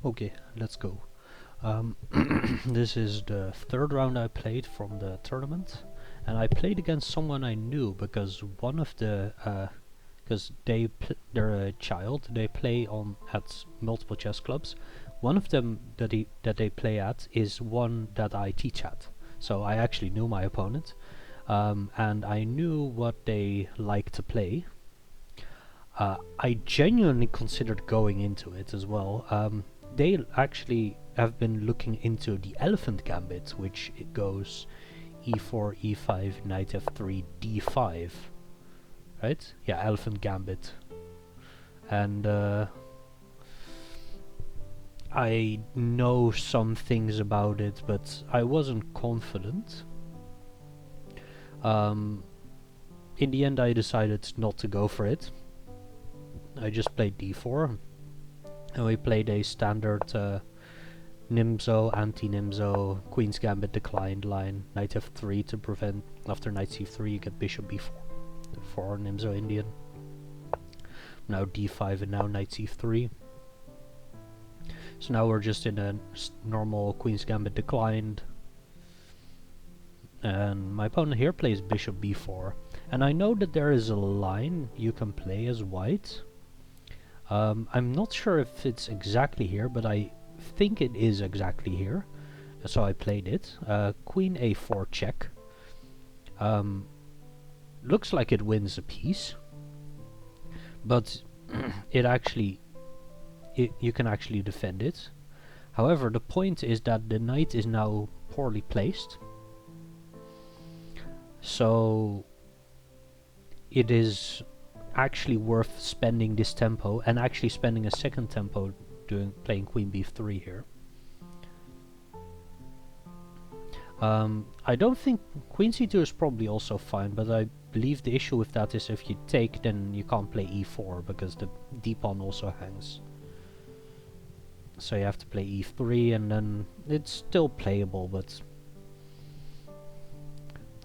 Okay, let's go. Um, this is the third round I played from the tournament, and I played against someone I knew because one of the because they're a child. They play on at multiple chess clubs. One of them that they play at is one that I teach at. So I actually knew my opponent, and I knew what they like to play. I genuinely considered going into it as well. They actually have been looking into the elephant gambit, which it goes e4, e5, knight f3, d5, right? Yeah, elephant gambit. And I know some things about it, but I wasn't confident. Um, in the end, I decided not to go for it. I just played d4, and we played a standard Nimzo, anti-Nimzo, Queen's Gambit declined line, Knight f3 to prevent, after Knight c3 you get Bishop b4 for Nimzo Indian. Now d5 and now Knight c3. So now we're just in a normal Queen's Gambit declined. And my opponent here plays Bishop b4. And I know that there is a line you can play as white. I'm not sure if it's exactly here, but I think it is exactly here. So I played it. Queen a4 check. Looks like it wins a piece, but it actually, you can actually defend it. However, the point is that the knight is now poorly placed. So it is actually worth spending this tempo and actually spending a second tempo playing Queen b3 here. I don't think Queen c2 is probably also fine, but I believe the issue with that is if you take, then you can't play e4 because the d-pawn also hangs. So you have to play e3, and then it's still playable, but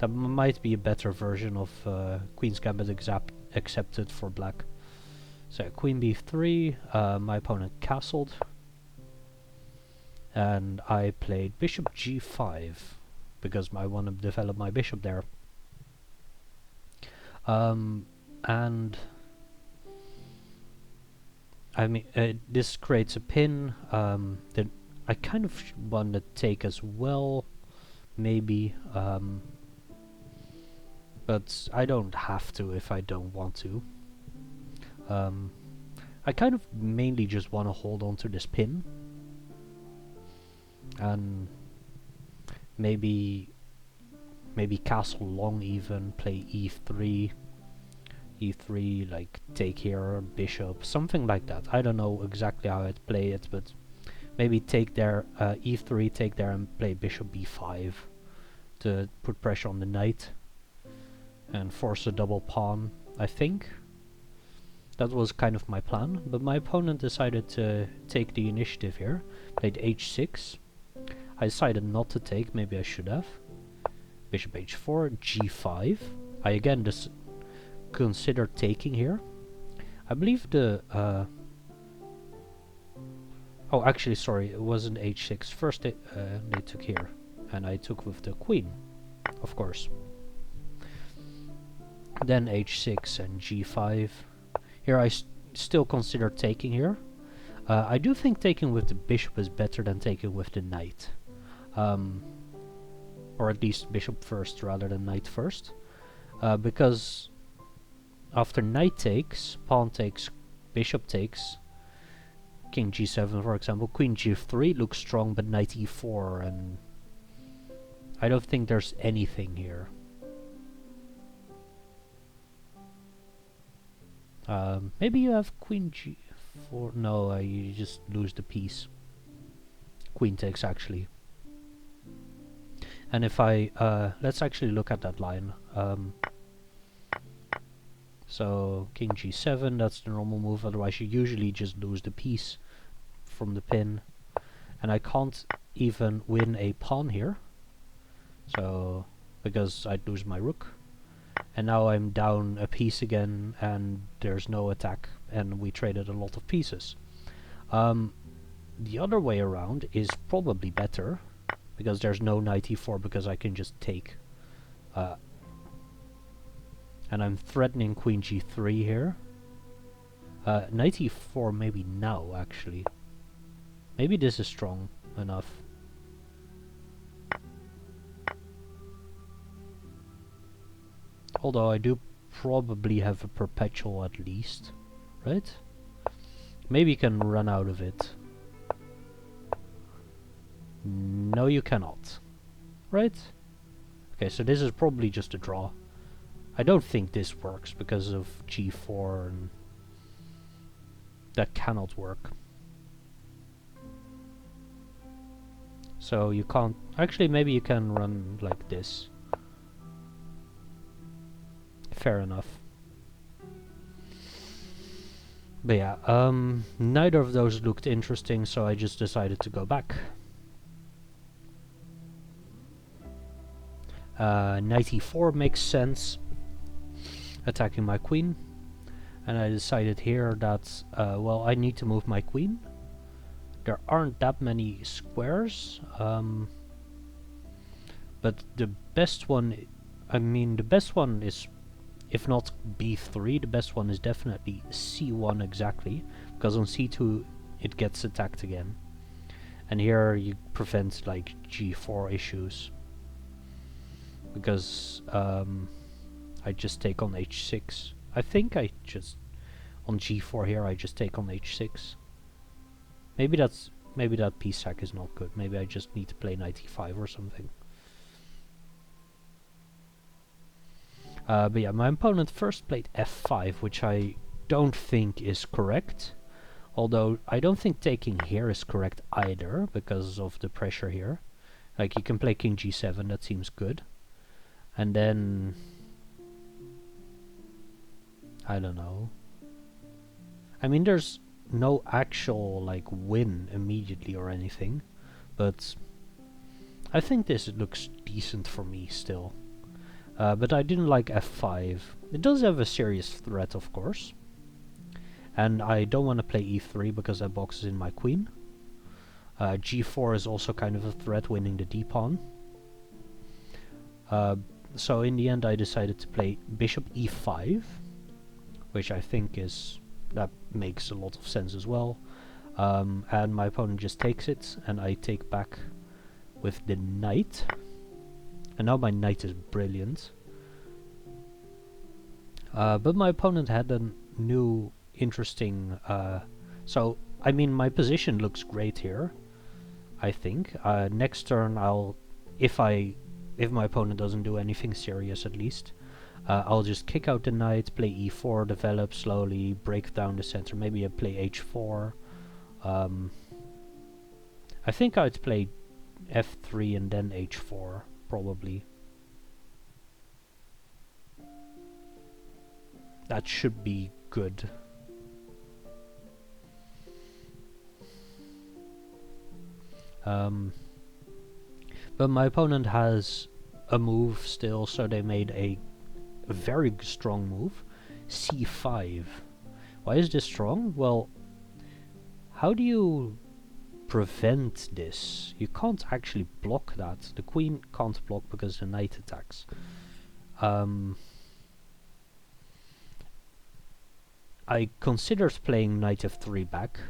that might be a better version of Queen's Gambit accepted for black. So Queen b3, my opponent castled, and I played Bishop g5 because I want to develop my bishop there. And I mean, this creates a pin that I kind of want to take as well, maybe, but I don't have to if I don't want to. I kind of mainly just want to hold on to this pin, and maybe castle long, even play e3, like take here, bishop, something like that. I don't know exactly how I'd play it, but maybe take there, e3, take there and play bishop b5 to put pressure on the knight and force a double pawn. I think that was kind of my plan, but my opponent decided to take the initiative here, played h6. I decided not to take, maybe I should have. Bishop h4, g5. I again just considered taking here. I believe the oh, actually, sorry, it wasn't h6. First they took here, and I took with the queen, of course. Then h6 and g5. Here I still consider taking here. I do think taking with the bishop is better than taking with the knight. Or at least bishop first rather than knight first. Because after knight takes, pawn takes, bishop takes, king g7 for example, queen g3 looks strong, but knight e4, and I don't think there's anything here. Maybe you have queen g4. No, you just lose the piece. Queen takes actually. And if I let's actually look at that line. So king g7, that's the normal move. Otherwise, you usually just lose the piece from the pin, and I can't even win a pawn here. So because I'd lose my rook. And now I'm down a piece again, and there's no attack, and we traded a lot of pieces. the other way around is probably better, because there's no knight e4 because I can just take. And I'm threatening queen g3 here. Knight e4 maybe now, actually. Maybe this is strong enough. Although I do probably have a perpetual at least, right? Maybe you can run out of it. No, you cannot. Right? Okay, so this is probably just a draw. I don't think this works because of g4 and that cannot work. So you can't... Actually, maybe you can run like this. Fair enough. But yeah, neither of those looked interesting, so I just decided to go back. Knight e4 makes sense, attacking my queen. And I decided here that, well, I need to move my queen. There aren't that many squares, but the best one, the best one is, if not b3, the best one is definitely c1 exactly, because on c2 it gets attacked again. And here you prevent like g4 issues, because I just take on h6. I think I just, on g4 here, I just take on h6. Maybe that piece sack is not good. Maybe I just need to play knight e5 or something. But yeah, my opponent first played f5, which I don't think is correct. Although I don't think taking here is correct either, because of the pressure here. Like, you can play king g7, that seems good. And then... I don't know. I mean, there's no actual, like, win immediately or anything. But I think this looks decent for me still. But I didn't like f5. It does have a serious threat, of course. And I don't want to play e3 because that boxes in my queen. g4 is also kind of a threat, winning the d-pawn. So in the end I decided to play bishop e5, which I think is... that makes a lot of sense as well. And my opponent just takes it, and I take back with the knight. And now my knight is brilliant. But my opponent had a new interesting... so, I mean, my position looks great here, I think. Next turn I'll... If my opponent doesn't do anything serious at least, I'll just kick out the knight, play e4, develop slowly, break down the center, maybe I play h4. I think I'd play f3 and then h4, probably. That should be good. But my opponent has a move still, so they made a very strong move. c5. Why is this strong? Well, how do you prevent this? You can't actually block that. The queen can't block because the knight attacks. I considered playing knight f3 back.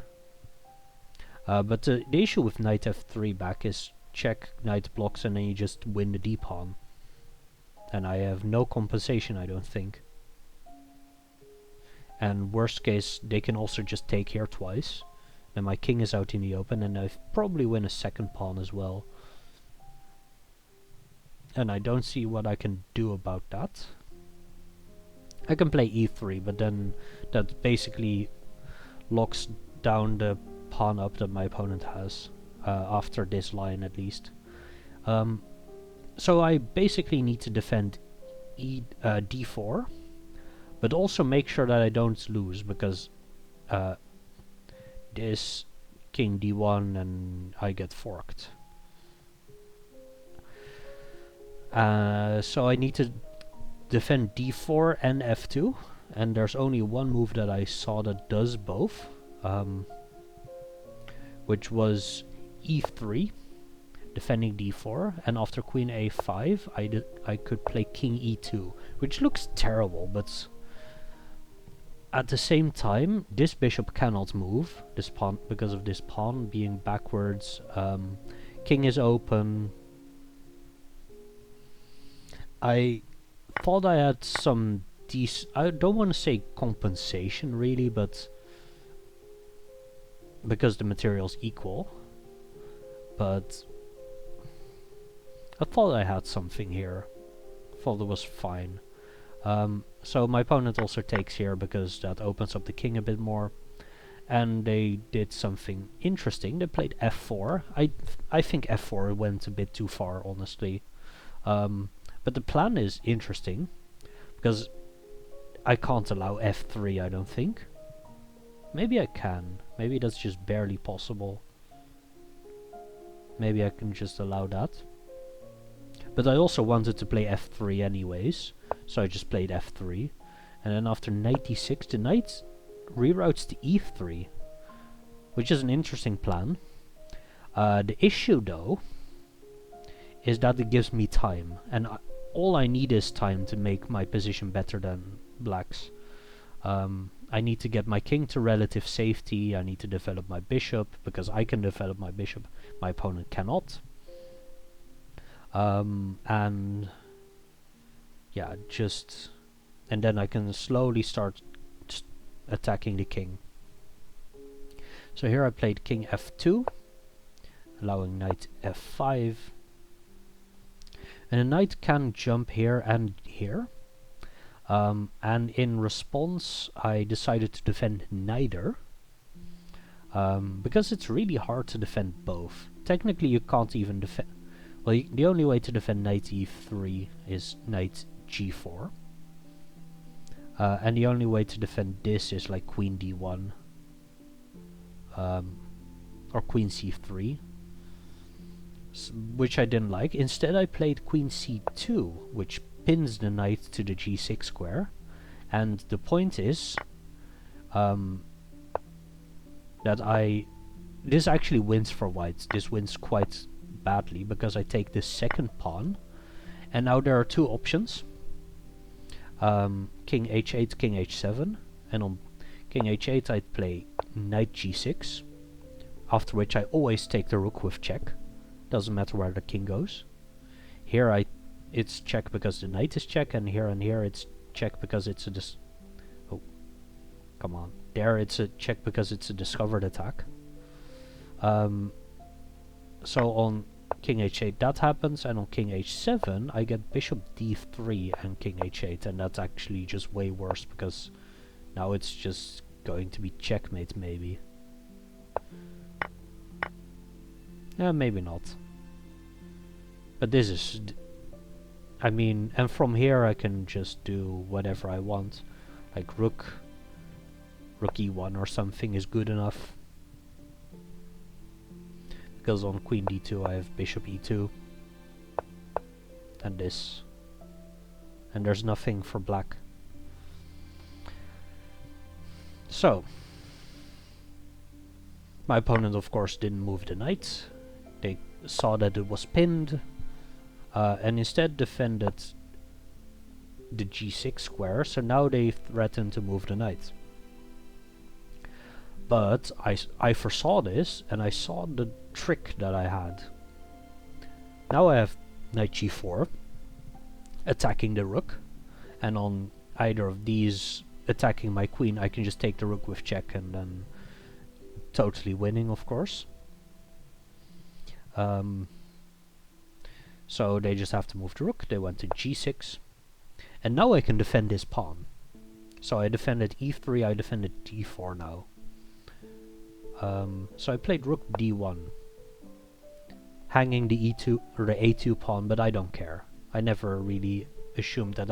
But the issue with knight f3 back is check, knight blocks, and then you just win the d-pawn. And I have no compensation, I don't think. And worst case, they can also just take here twice. Then my king is out in the open, and I probably win a second pawn as well. And I don't see what I can do about that. I can play e3, but then that basically locks down the pawn up that my opponent has. After this line at least. So I basically need to defend d4, but also make sure that I don't lose, because this king d1 and I get forked. So I need to defend d4 and f2, and there's only one move that I saw that does both, which was e3, defending d4, and after queen a5 I could play king e2, which looks terrible, but at the same time this bishop cannot move, this pawn, because of this pawn being backwards. King is open. I thought I had some I don't want to say compensation really, but because the material's equal, but I thought I had something here. Thought it was fine. So my opponent also takes here because that opens up the king a bit more. And they did something interesting. They played f4. I think f4 went a bit too far, honestly. But the plan is interesting because I can't allow f3, I don't think. Maybe I can. Maybe that's just barely possible. Maybe I can just allow that. But I also wanted to play f3 anyways, so I just played f3. And then after knight d6, the knight reroutes to e3, which is an interesting plan. The issue though is that it gives me time, and all I need is time to make my position better than black's. I need to get my king to relative safety, I need to develop my bishop, because I can develop my bishop, my opponent cannot. And yeah, and then I can slowly start attacking the king. So here I played king f2, allowing knight f5. And the knight can jump here and here. And in response I decided to defend neither. Because it's really hard to defend both. Technically you can't even defend... Well, the only way to defend knight e3 is knight g4. And the only way to defend this is like queen d1. Or queen c3. Which I didn't like. Instead I played queen c2, which pins the knight to the g6 square. And the point is... that this actually wins for white. This wins quite badly because I take this second pawn, and now there are two options. King h8, king h7, and on king h8 I'd play knight g6, after which I always take the rook with check. Doesn't matter where the king goes. Here it's check because the knight is check, and here it's check because it's a oh, come on. There it's a check because it's a discovered attack. So on king h8 that happens, and on king h7 I get bishop d3 and king h8, and that's actually just way worse because now it's just going to be checkmate maybe. Yeah, maybe not. But this is... I mean, and from here I can just do whatever I want. Like rook e1 or something is good enough. Because on queen d2 I have bishop e2. And this. And there's nothing for black. So. My opponent of course didn't move the knight. They saw that it was pinned. And instead defended the g6 square. So now they threaten to move the knight. But I foresaw this, and I saw the trick that I had. Now I have knight g4, attacking the rook, and on either of these attacking my queen, I can just take the rook with check and then totally winning, of course. So they just have to move the rook. They went to g6, and now I can defend this pawn. So I defended e3, I defended d4 now. So I played rook d1, hanging the e2 or the a2 pawn, but I don't care. I never really assumed that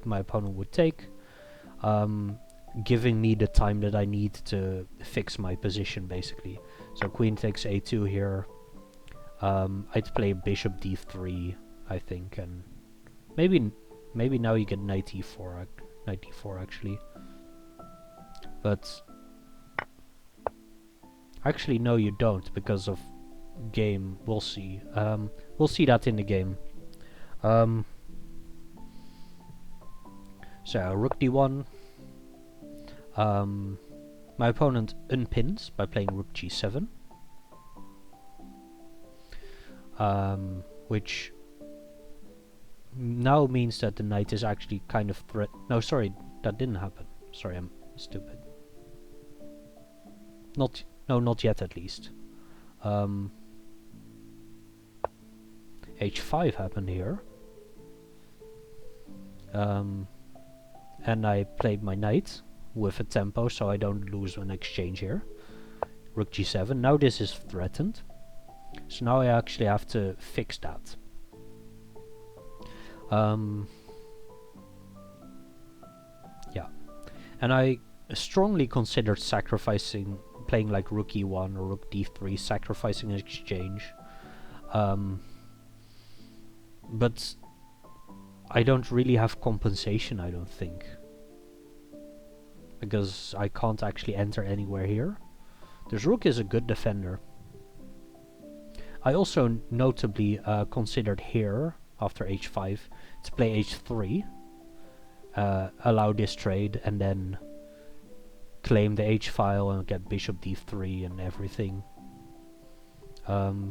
my opponent would take, giving me the time that I need to fix my position basically. So queen takes a2 here. I'd play bishop d3, I think, and maybe now you get knight e4, actually, but. Actually, no, you don't, because of game. We'll see. We'll see that in the game. Um, so rook d1. My opponent unpins by playing rook g7, which now means that the knight is actually kind of threat. No, sorry, that didn't happen. Sorry, I'm stupid. Not yet at least. H5 happened here. And I played my knight with a tempo so I don't lose an exchange here. Rook g7. Now this is threatened. So now I actually have to fix that. Yeah. And I strongly considered playing like rook e1 or rook d3, sacrificing an exchange. But I don't really have compensation, I don't think. Because I can't actually enter anywhere here. This rook is a good defender. I also notably considered here, after h5, to play h3. Allow this trade and then claim the h-file and get bishop d3 and everything. But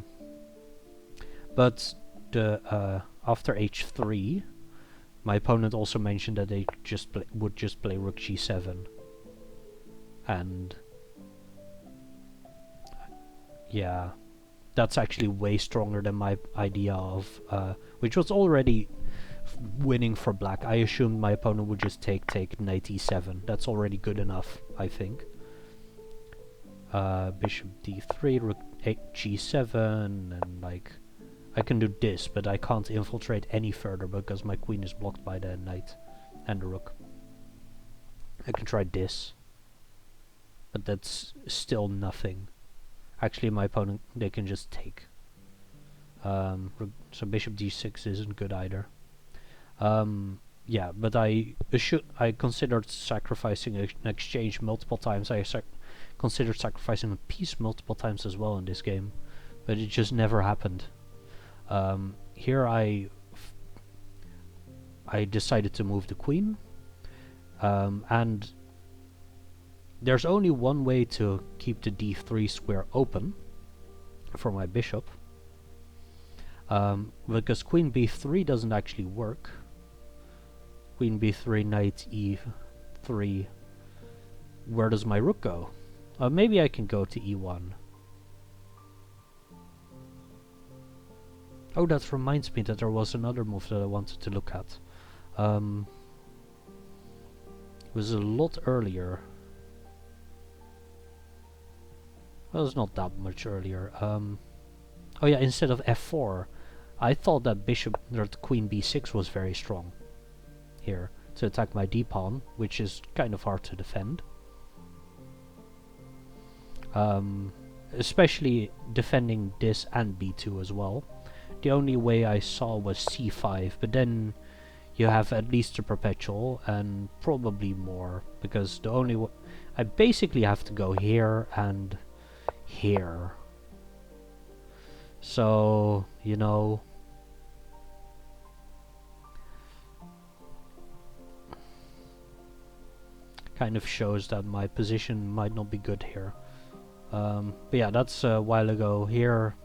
after h3, my opponent also mentioned that they would just play rook g7. And yeah, that's actually way stronger than my idea of, which was already winning for black. I assumed my opponent would just take knight e7. That's already good enough, I think. Bishop d3, rook g7, and like I can do this, but I can't infiltrate any further because my queen is blocked by the knight and the rook. I can try this, but that's still nothing. Actually, my opponent, they can just take. So bishop d6 isn't good either. Yeah, but I considered sacrificing an exchange multiple times. I considered sacrificing a piece multiple times as well in this game, but it just never happened. Here I decided to move the queen, and there's only one way to keep the d3 square open for my bishop, because queen b3 doesn't actually work. Queen b3, knight e3. Where does my rook go? Maybe I can go to e1. Oh, that reminds me that there was another move that I wanted to look at. It was a lot earlier. Well, it's not that much earlier. Oh yeah, instead of f4, I thought that queen b6 was very strong here to attack my d-pawn, which is kind of hard to defend. Especially defending this and b2 as well. The only way I saw was c5, but then you have at least a perpetual and probably more, because the only I basically have to go here and here. So, you know, kind of shows that my position might not be good here. But yeah, that's a while ago. Here,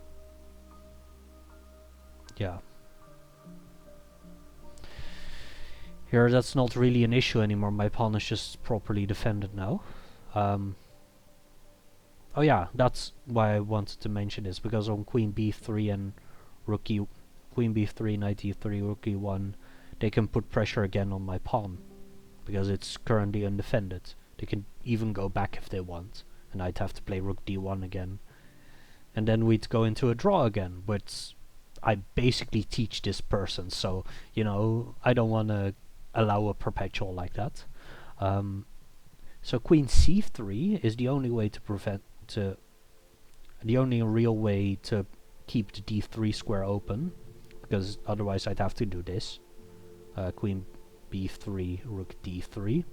yeah. Here, that's not really an issue anymore. My pawn is just properly defended now. Oh yeah, that's why I wanted to mention this, because on queen b3 and queen b3, knight e3, rook e1, they can put pressure again on my pawn, because it's currently undefended. They can even go back if they want, and I'd have to play rook d1 again. And then we'd go into a draw again, but I basically teach this person, so, you know, I don't want to allow a perpetual like that. So queen c3 is the only way the only real way to keep the d3 square open, because otherwise I'd have to do this. Queen b3, rook d3.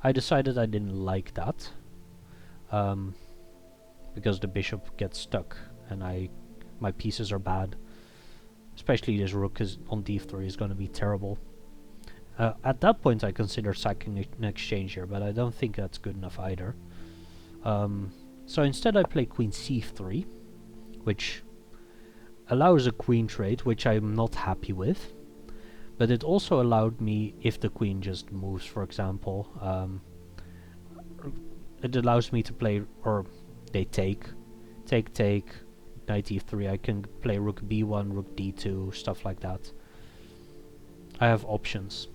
I decided I didn't like that. um, because the bishop gets stuck and my pieces are bad. Especially this rook is on d3 is going to be terrible. At that point I consider sacking an exchange here, but I don't think that's good enough either. So instead I play queen c3, which allows a queen trade, which I'm not happy with. But it also allowed me, if the queen just moves, for example, it allows me to play, or they take, knight e3. I can play rook b1, rook d2, stuff like that. I have options.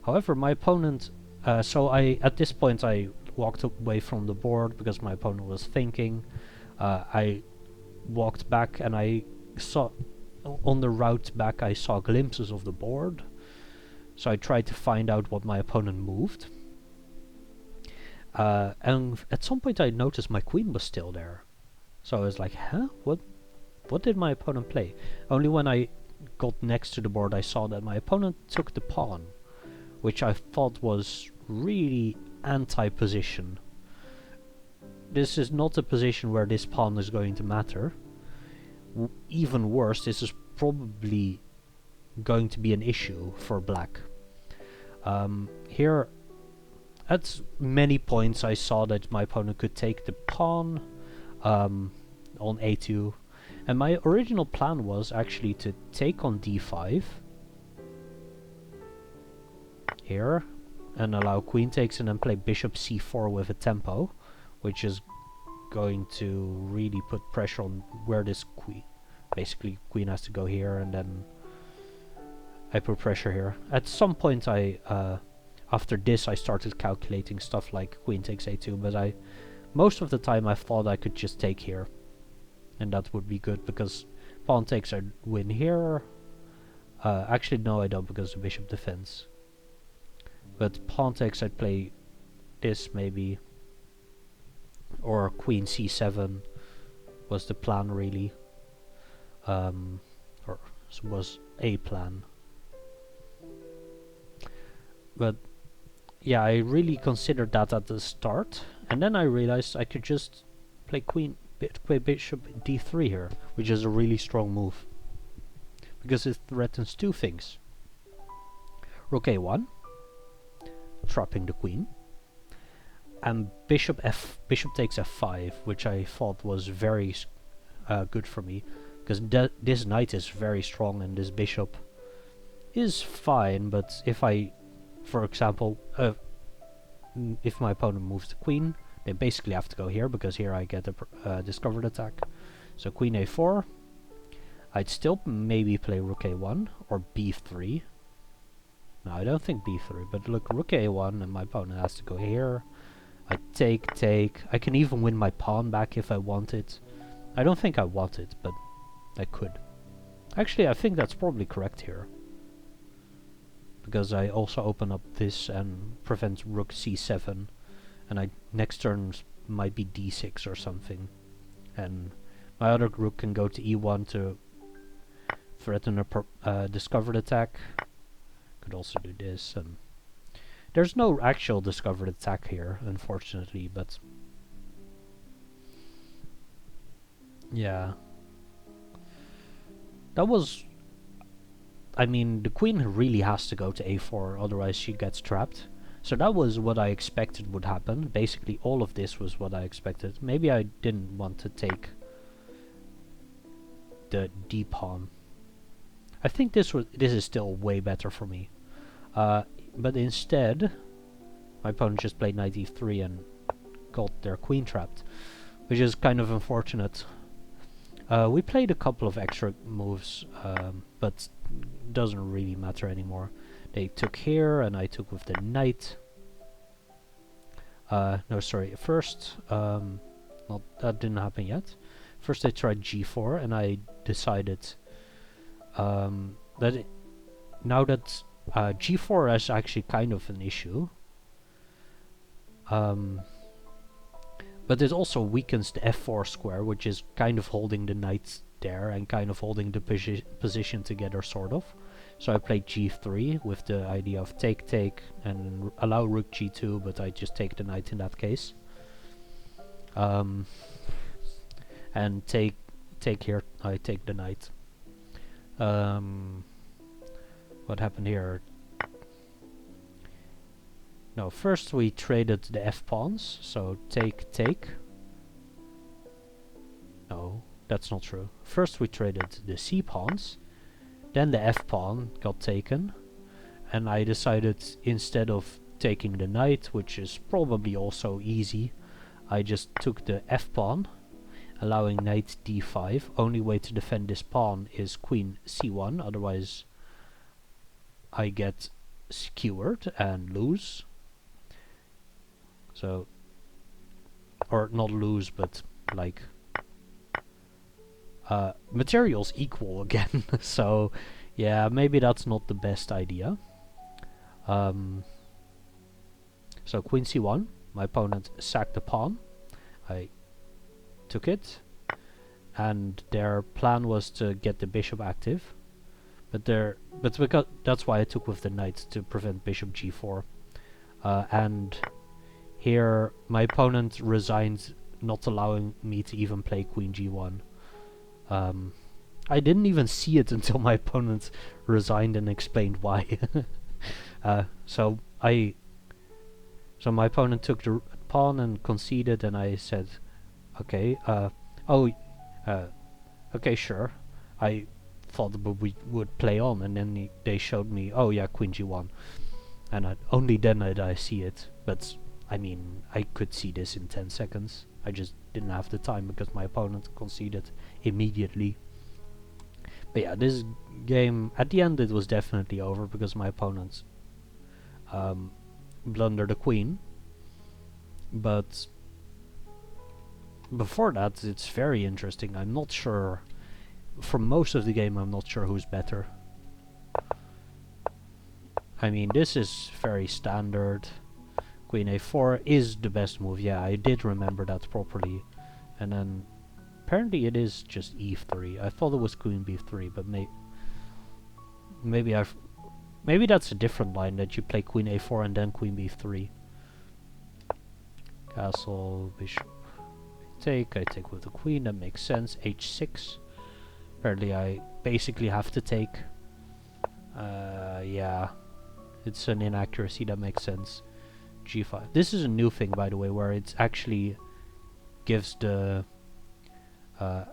However, my opponent, at this point I walked away from the board because my opponent was thinking. I walked back and I saw, on the route back I saw glimpses of the board. So I tried to find out what my opponent moved. And at some point I noticed my queen was still there. So I was like, huh? What did my opponent play? Only when I got next to the board I saw that my opponent took the pawn, which I thought was really anti-position. This is not a position where this pawn is going to matter. Even worse, this is probably going to be an issue for black. Here, at many points I saw that my opponent could take the pawn on a2, and my original plan was actually to take on d5 here and allow queen takes and then play bishop c4 with a tempo, which is going to really put pressure on where this queen, basically queen has to go here, and then I put pressure here. At some point after this I started calculating stuff like queen takes a2, but most of the time I thought I could just take here, and that would be good because pawn takes I win here. Actually no, I don't, because the bishop defends. But pawn takes I'd play this maybe, or queen c7 was the plan really, or was a plan. But yeah, I really considered that at the start, and then I realized I could just play bishop d3 here, which is a really strong move, because it threatens two things. Rook a1, trapping the queen, and bishop takes f5, which I thought was very good for me, because this knight is very strong and this bishop is fine, but if I, for example, if my opponent moves the queen, they basically have to go here, because here I get a discovered attack. So queen a4, I'd still maybe play rook a1 or b3. No, I don't think b3, but look, rook a1 and my opponent has to go here. I take. I can even win my pawn back if I want it. I don't think I want it, but I could. Actually, I think that's probably correct here, because I also open up this and prevent rook c7, and next turn might be d6 or something, and my other rook can go to e1 to threaten a discovered attack. Could also do this, and there's no actual discovered attack here, unfortunately, but yeah. That was, I mean, the queen really has to go to a4, otherwise she gets trapped. So that was what I expected would happen. Basically all of this was what I expected. Maybe I didn't want to take the d pawn. I think this is still way better for me. But instead, my opponent just played knight e3 and got their queen trapped, which is kind of unfortunate. We played a couple of extra moves, but doesn't really matter anymore. They took here, and I took with the knight. No, sorry. First, that didn't happen yet. First, I tried g4, and I decided that now that g4 is actually kind of an issue, but it also weakens the f4 square, which is kind of holding the knight there and kind of holding the position together, sort of. So I played g3 with the idea of take and allow rook g2, but I just take the knight in that case. Um, and take here. I take the knight. Um, what happened here? No, first we traded the f pawns. So take. No, that's not true. First we traded the c pawns. Then the f pawn got taken, and I decided instead of taking the knight, which is probably also easy, I just took the f pawn, allowing knight d5. Only way to defend this pawn is queen c1, otherwise I get skewered and lose. So, or not lose, but like materials equal again. So yeah, maybe that's not the best idea. So queen c1, my opponent sacked the pawn. I took it, and their plan was to get the bishop active. But because that's why I took with the knight, to prevent bishop g4. And here my opponent resigned, not allowing me to even play queen g1. I didn't even see it until my opponent resigned and explained why. So my opponent took the pawn and conceded, and I said, okay, okay, sure. I thought we would play on, and then they showed me, oh yeah, queen g1, and only then did I see it. But I mean, I could see this in 10 seconds. I just didn't have the time because my opponent conceded immediately. But yeah, this game, at the end it was definitely over because my opponent blundered the queen. But before that, it's very interesting. I'm not sure, for most of the game, I'm not sure who's better. I mean, this is very standard. Queen a4 is the best move. Yeah, I did remember that properly. And then apparently it is just e3. I thought it was queen b3, but maybe that's a different line, that you play queen a4 and then queen b3. Castle, bishop, take. I take with the queen. That makes sense. h6. Apparently I basically have to take. Yeah, it's an inaccuracy. That makes sense. g5. This is a new thing, by the way, where it actually gives the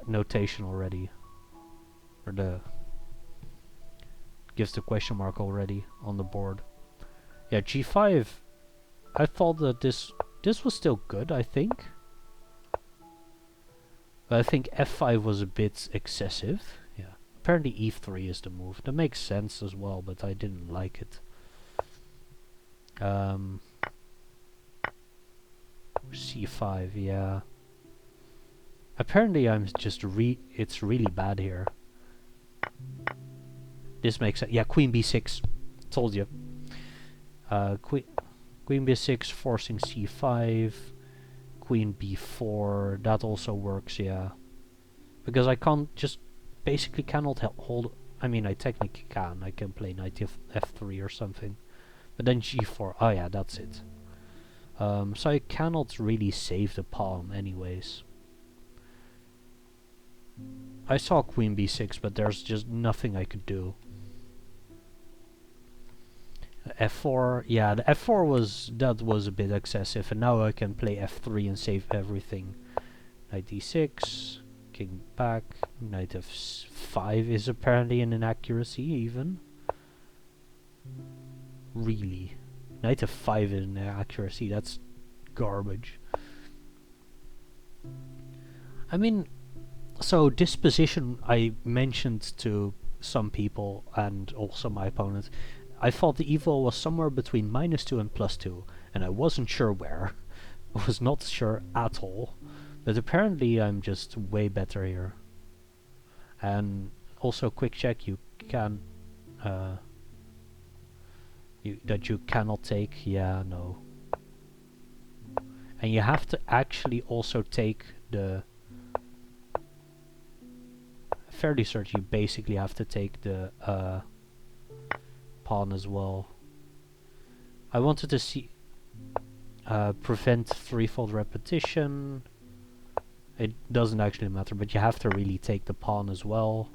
notation already, or gives the question mark already on the board. Yeah, g5. I thought that this was still good, I think. But I think f5 was a bit excessive. Yeah. Apparently e3 is the move. That makes sense as well, but I didn't like it. c5, yeah. Apparently I'm just it's really bad here. This makes sense. Yeah, queen b6. Told you. Queen b6 forcing c5. Queen b4. That also works, yeah. Because I can't just basically cannot hold. I mean, I technically can. I can play knight f3 or something. But then g4. Oh yeah, that's it. So I cannot really save the pawn anyways. I saw queen b6, but there's just nothing I could do. f4, yeah, the f4 was a bit excessive, and now I can play f3 and save everything. Knight d6, king back, knight f5 is apparently an inaccuracy even. Really? Knight f5 is an inaccuracy, that's garbage. I mean, so this position I mentioned to some people and also my opponent. I thought the evo was somewhere between -2 and +2, and I wasn't sure where. I was not sure at all. But apparently I'm just way better here. And also, quick check, you can that you cannot take. Yeah, no. And you have to actually also take the fairly certain you basically have to take the pawn as well. I wanted to see prevent threefold repetition. it doesn't actually matter, but you have to really take the pawn as well.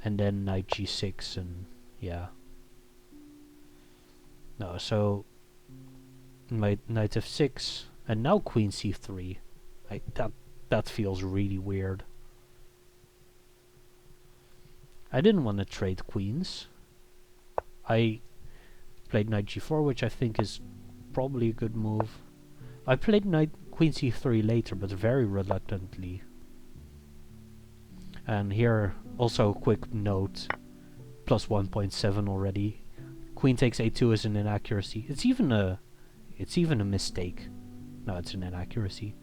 And then knight g6 and yeah. No, so my knight f6 and now queen c3. That feels really weird. I didn't want to trade queens. I played knight g4, which I think is probably a good move. I played knight queen c3 later, but very reluctantly. And here also a quick note, plus 1.7 already. Queen takes a2 is an inaccuracy. It's even a mistake. No, it's an inaccuracy.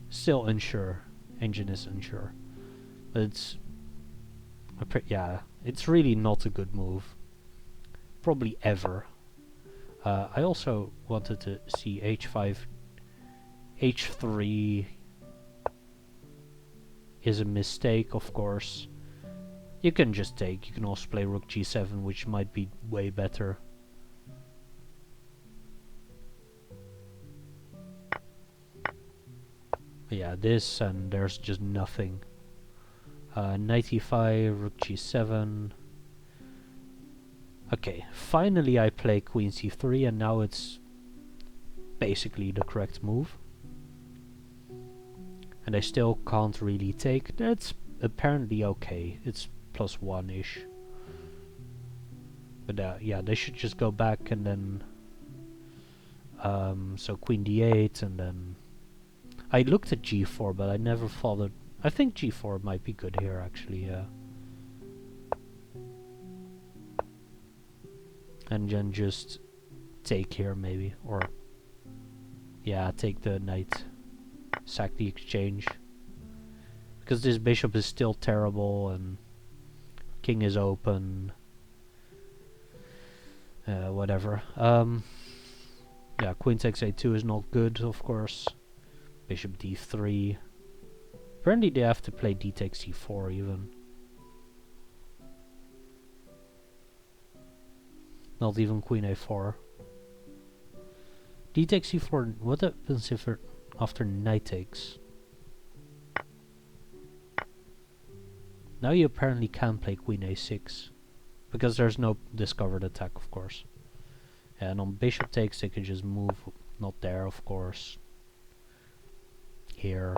Still unsure. Engine is unsure. But it's yeah, it's really not a good move. Probably ever. I also wanted to see h5, h3 is a mistake, of course. You can just take. You can also play rook g7, which might be way better. Yeah, this and there's just nothing. Knight e5, rook g7. Okay, finally I play queen c3 and now it's basically the correct move. And I still can't really take. That's apparently okay. It's plus 1-ish. But yeah, they should just go back and then... so queen d8 and then... I looked at g4 but I never followed... I think g4 might be good here actually, yeah. And then just take here maybe, or... Yeah, take the knight. Sack the exchange. Because this bishop is still terrible and... King is open. Whatever. Yeah, queen takes a2 is not good, of course. Bishop d3. Apparently they have to play d takes c4 even. Not even queen a4. D takes c4. What happens if after knight takes? Now you apparently can play queen a6. Because there's no discovered attack, of course. And on bishop takes they can just move. Not there, of course. Here.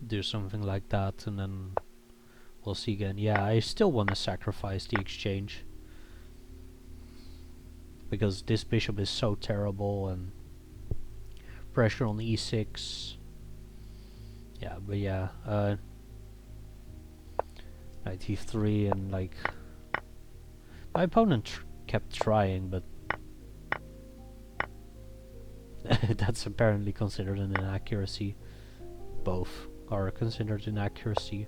Do something like that and then we'll see again. Yeah, I still want to sacrifice the exchange. Because this bishop is so terrible and pressure on e6. Yeah, but yeah, knight e3 and like... My opponent kept trying, but... that's apparently considered an inaccuracy. Both are considered inaccuracy.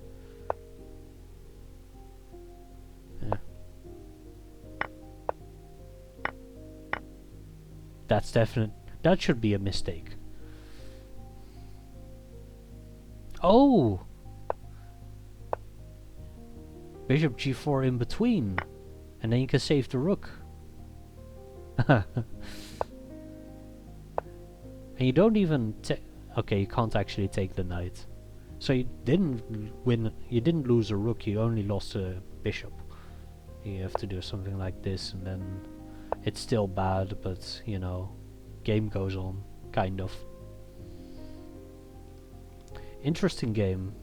Yeah. That's definite. That should be a mistake. Oh! Bishop g4 in between. And then you can save the rook. And you don't even okay, you can't actually take the knight. So you didn't win, you didn't lose a rook, you only lost a bishop. You have to do something like this and then it's still bad, but you know, game goes on, kind of. Interesting game.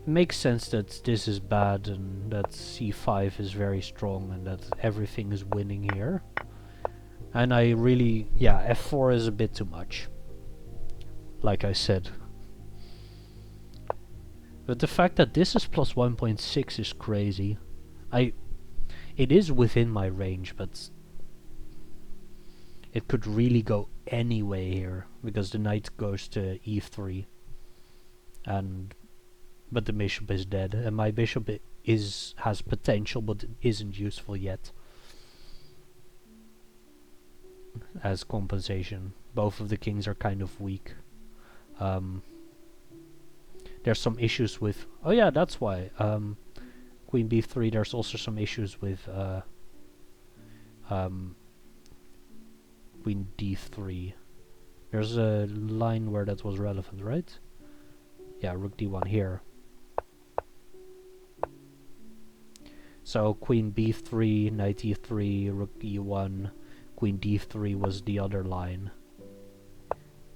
It makes sense that this is bad and that c5 is very strong and that everything is winning here. And I really, yeah, f4 is a bit too much. Like I said. But the fact that this is plus 1.6 is crazy. It is within my range, but it could really go any way here because the knight goes to e3, but the bishop is dead, and my bishop has potential, but isn't useful yet. As compensation, both of the kings are kind of weak. There's some issues with... Oh yeah, that's why. Queen b3, there's also some issues with queen d3. There's a line where that was relevant, right? Yeah, rook d1 here. So queen b3, knight e3, rook e1, queen d3 was the other line.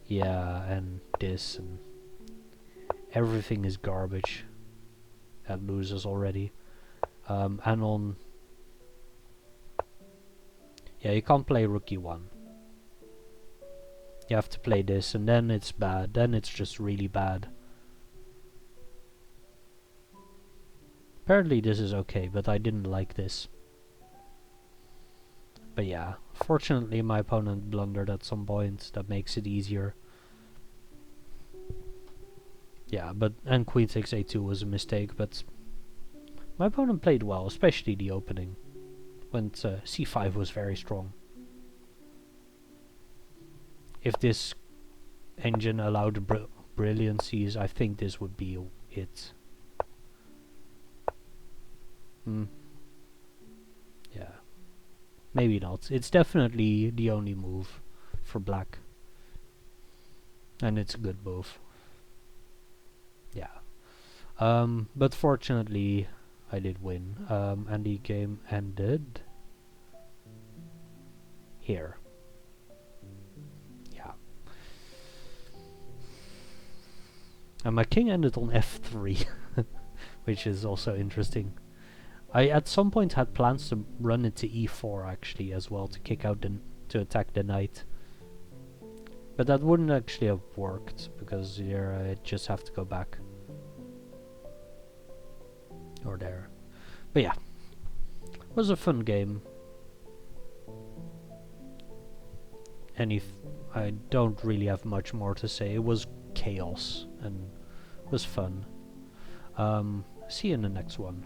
Yeah, and this, and everything is garbage. That loses already. And on... Yeah, you can't play rook e1. You have to play this, and then it's bad. Then it's just really bad. Apparently this is okay, but I didn't like this. But yeah, fortunately my opponent blundered at some point. That makes it easier. Yeah, and queen takes a2 was a mistake, but my opponent played well, especially the opening. When c5 was very strong. If this engine allowed brilliancies, I think this would be it. Yeah. Maybe not. It's definitely the only move for black. And it's a good move. Yeah. But fortunately, I did win. And the game ended here. Yeah. And my king ended on f3, which is also interesting. I at some point had plans to run into e4 actually as well to kick out to attack the knight. But that wouldn't actually have worked because here I just have to go back. Or there. But yeah. It was a fun game. I don't really have much more to say. It was chaos and it was fun. See you in the next one.